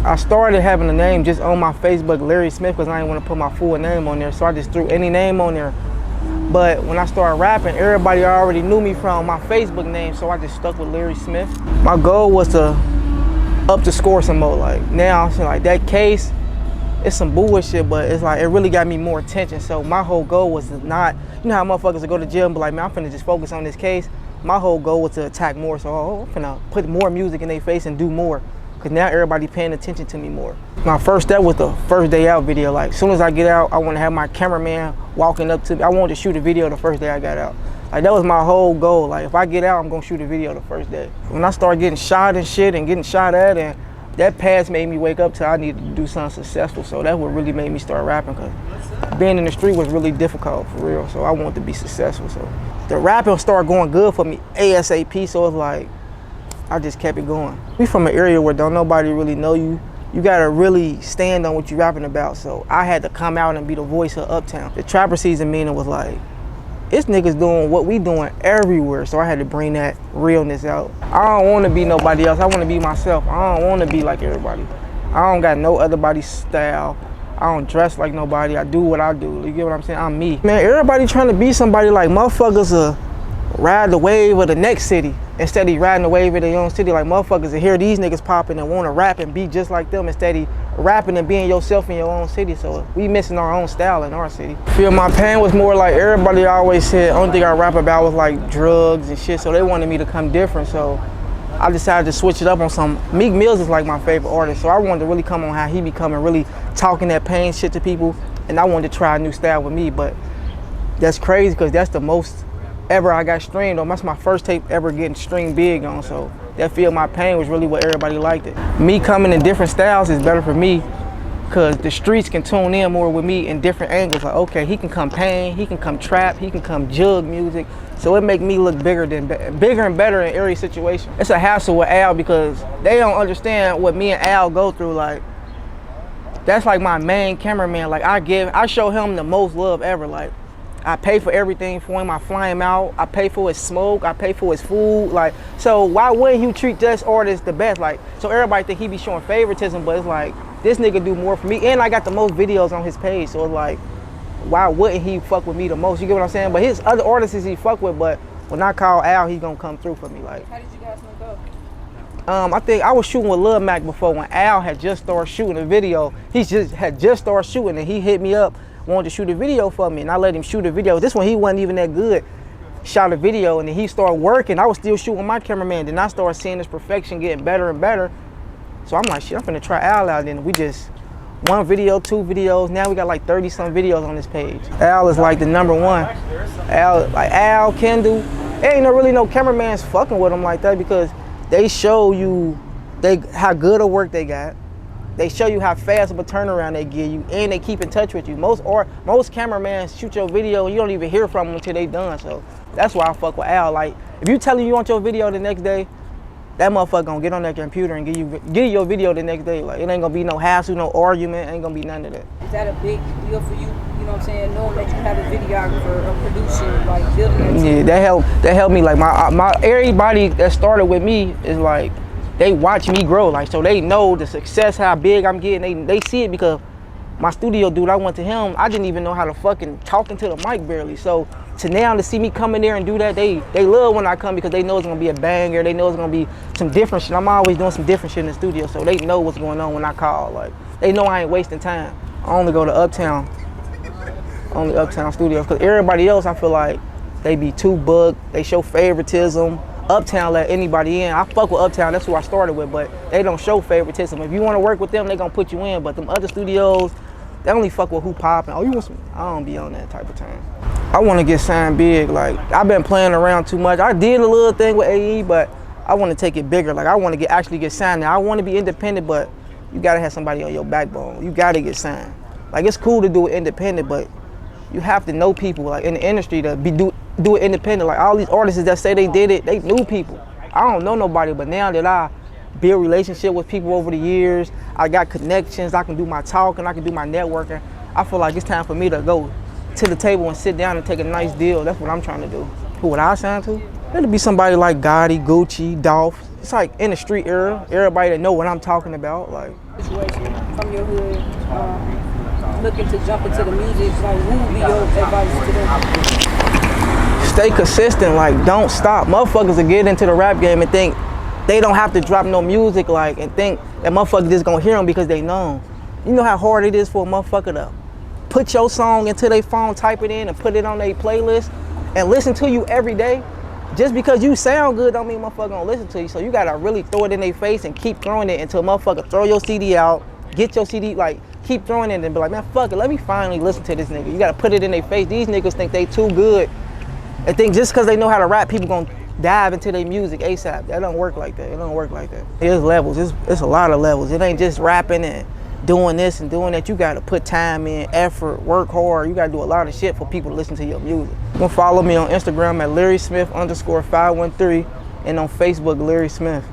I started having a name just on my Facebook, Larry Smith, because I didn't want to put my full name on there, so I just threw any name on there. But when I started rapping, everybody already knew me from my Facebook name, so I just stuck with Larry Smith. My goal was to up the score some more. Like now, it's like that case, it's some bullshit, but it's like it really got me more attention. So my whole goal was to not, you know how motherfuckers will go to jail and be like, man, I'm finna just focus on this case. My whole goal was to attack more, so I'm finna put more music in their face and do more. Cause now everybody paying attention to me more. My first step was the first day out video. Like as soon as I get out, I want to have my cameraman walking up to me. I wanted to shoot a video the first day I got out. Like that was my whole goal. Like if I get out, I'm gonna shoot a video the first day. When I started getting shot and shit and getting shot at, and that past made me wake up to I needed to do something successful. So that's what really made me start rapping, cause being in the street was really difficult for real. So I wanted to be successful. So the rapping started going good for me ASAP. So it's like, I just kept it going. We from an area where don't nobody really know you. You gotta really stand on what you rapping about. So I had to come out and be the voice of Uptown. The trapper season meaning was like, this niggas doing what we doing everywhere. So I had to bring that realness out. I don't wanna be nobody else. I wanna be myself. I don't wanna be like everybody. I don't got no other body's style. I don't dress like nobody. I do what I do. You get what I'm saying? I'm me. Man, everybody trying to be somebody. Like motherfuckers ride the wave of the next city instead of riding the wave of their own city. Like motherfuckers to hear these niggas popping and want to rap and be just like them instead of rapping and being yourself in your own city. So we missing our own style in our city. Feel my pain was more like everybody always said only thing I rap about was like drugs and shit, so they wanted me to come different. So I decided to switch it up on some. Meek Mills is like my favorite artist, so I wanted to really come on how he be coming, really talking that pain shit to people, and I wanted to try a new style with me. But that's crazy because that's the most ever I got streamed on. That's my first tape ever getting streamed big on, so that Feel My Pain was really what everybody liked it. Me coming in different styles is better for me because the streets can tune in more with me in different angles. Like, okay, he can come pain, he can come trap, he can come jug music, so it make me look bigger and better in every situation. It's a hassle with Al because they don't understand what me and Al go through. Like, that's like my main cameraman. Like I show him the most love ever. Like, I pay for everything for him. I fly him out. I pay for his smoke. I pay for his food. Like, so why wouldn't you treat this artist the best? Like, so everybody think he be showing favoritism, but it's like, this nigga do more for me. And I got the most videos on his page. So it's like, why wouldn't he fuck with me the most? You get what I'm saying? But his other artists he fuck with, but when I call Al, he gonna come through for me. Like, how did you guys link I up? think I was shooting with Lil Mac before when Al had just started shooting a video. He had just started shooting and he hit me up, wanted to shoot a video for me, and I let him shoot a video. This one he wasn't even that good. Shot a video and then he started working. I was still shooting my cameraman. Then I started seeing his perfection getting better and better. So I'm like, shit, I'm finna try Al out. Then we just one video, two videos. Now we got like 30 some videos on this page. Al is like the number one. Al, Kendall. There ain't really no cameramans fucking with him like that because they show you how good of work they got. They show you how fast of a turnaround they give you, and they keep in touch with you. Most cameramans shoot your video and you don't even hear from them until they done. So that's why I fuck with Al. Like, if you tell him you want your video the next day, that motherfucker gonna get on that computer and give you your video the next day. Like, it ain't gonna be no hassle, no argument, ain't gonna be none of that. Is that a big deal for you? You know what I'm saying? Knowing that you have a videographer, a producer, like building that team. Yeah, that helped me. Like my everybody that started with me is like, they watch me grow, like, so they know the success, how big I'm getting. They see it because my studio dude, I went to him, I didn't even know how to fucking talk into the mic barely. So to now to see me come in there and do that, they love when I come because they know it's gonna be a banger. They know it's gonna be some different shit. I'm always doing some different shit in the studio, so they know what's going on when I call. Like, they know I ain't wasting time. I only go to Uptown studios because everybody else, I feel like they be too booked. They show favoritism. Uptown let anybody in. I fuck with Uptown, that's who I started with, but they don't show favoritism. If you want to work with them, they gonna put you in, but them other studios, they only fuck with who popping. Oh, you want some? I don't be on that type of time. I want to get signed big. Like, I've been playing around too much. I did a little thing with AE, but I want to take it bigger. Like, I want to actually get signed now. I want to be independent, but you gotta have somebody on your backbone. You gotta get signed. Like, it's cool to do it independent, but you have to know people, like, in the industry to do it independent. Like, all these artists that say they did it, they knew people. I don't know nobody, but now that I build relationship with people over the years, I got connections, I can do my talking, I can do my networking. I feel like it's time for me to go to the table and sit down and take a nice deal. That's what I'm trying to do. Who would I sign to? It'll be somebody like Gotti, Gucci, Dolph. It's like in the street era, everybody that know what I'm talking about. Like, situation from your hood, looking to jump into the music, like what would be your advice to them? Stay consistent, like don't stop. Motherfuckers will get into the rap game and think they don't have to drop no music, like, and think that motherfuckers just gonna hear them because they know. You know how hard it is for a motherfucker to put your song into their phone, type it in, and put it on their playlist, and listen to you every day. Just because you sound good don't mean motherfucker gonna listen to you. So you gotta really throw it in their face and keep throwing it until motherfucker throw your CD out, get your CD, like keep throwing it and be like, man, fuck it, let me finally listen to this nigga. You gotta put it in their face. These niggas think they too good and think just because they know how to rap, people gonna dive into their music ASAP. That don't work like that. It don't work like that. There's levels. It's a lot of levels. It ain't just rapping and doing this and doing that. You gotta put time in, effort, work hard. You gotta do a lot of shit for people to listen to your music. You can follow me on Instagram at LarrySmith_513 and on Facebook, Larry Smith.